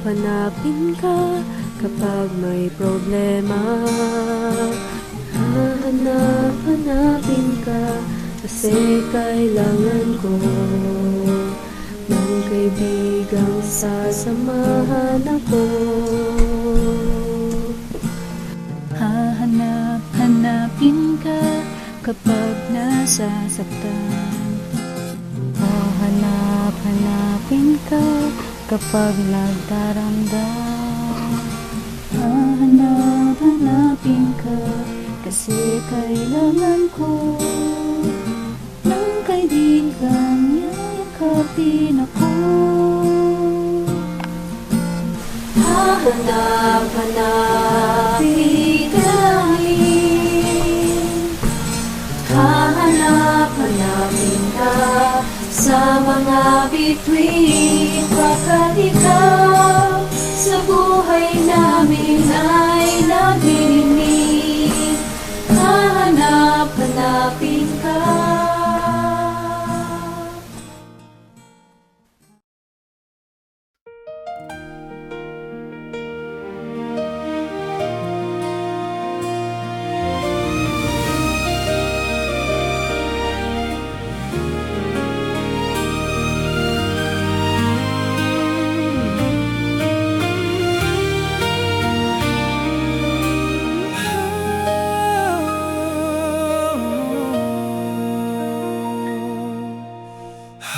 Hahanap-hanapin ka kapag may problema. Hahanap-hanapin ka kasi kailangan ko ng kaibigang sasamahan ako. Hahanap-hanapin ka kapag nasasaktan. Hahanap-hanapin ka kapag nagdaramdam. Hahanap-hanapin ka kasi kailangan ko ng kaibigang yayakapin ako. Hahanap-hanapin ka namin. Hahanap-hanapin ka sa mga bituin, pagkat ikaw sa buhay namin ay naglilinig. Hahanap-hanapin ka.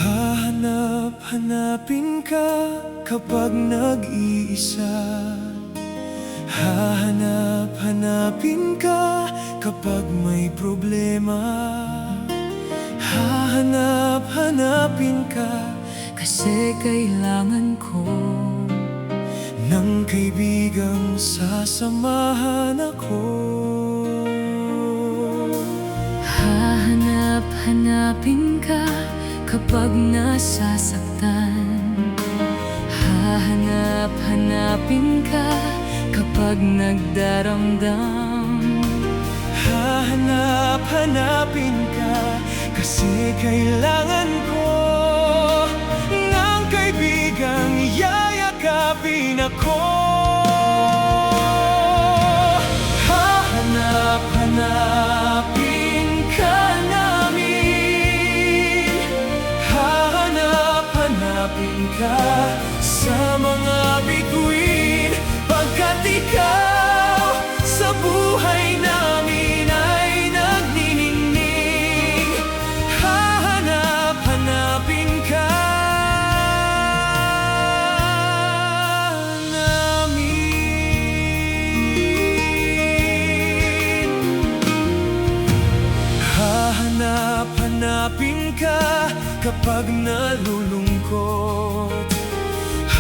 Hahanap-hanapin ka kapag nag-iisa. Hahanap-hanapin ka kapag may problema. Hahanap-hanapin ka Kasi kailangan ko ng kaibigang sasamahan ako. Hahanap-hanapin ka kapag nasasaktan. Hahanap-hanapin ka kapag nagdaramdam. Hahanap-hanapin ka kasi kailangan ko ng kaibigang yayakapin ako. Hahanap-hanapin ka namin. Hahanap-hanapin ka sa mga bituin, pagkat ikaw sa buhay namin ay nagniningning. Hahanap-hanapin ka namin. Hahanap-hanapin ka kapag nalulungkot.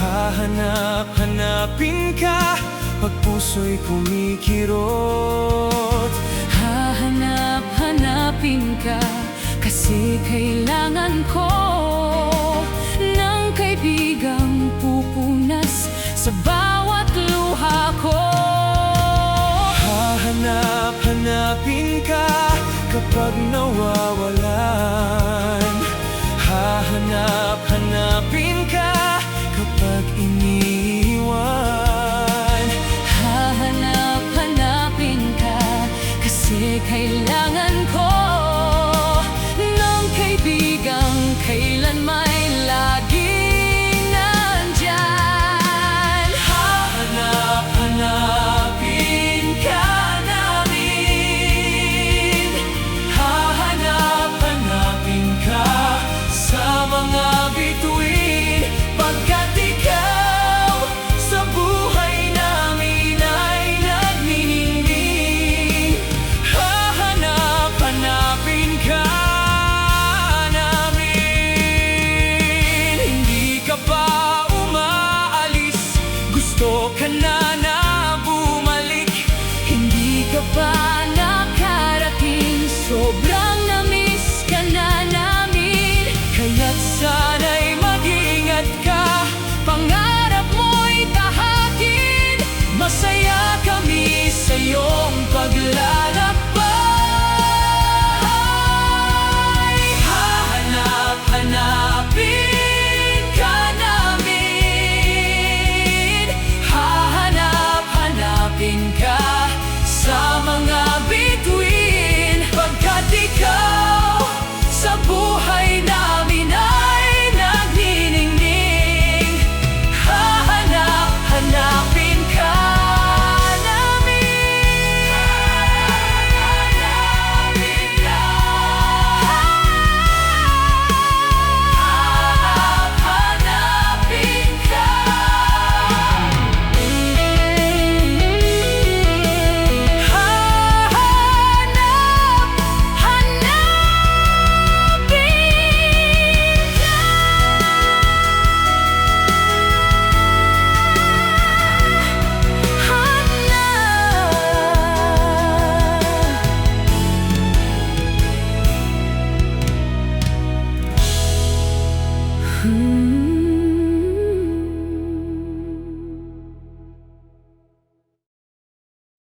Hahanap-hanapin ka pag puso'y kumikirot. Hahanap-hanapin ka kasi kailangan ko ng kaibigang pupunas sa bawat luha ko. Hahanap-hanapin ka kapag nawawalan. Hahanap-hanapin ka kapag iniiwan. Hahanap-hanapin ka kasi kailangan ko ng kaibigang kailan may laging nandyan. Hahanap-hanapin ka namin. Hahanap Hmm.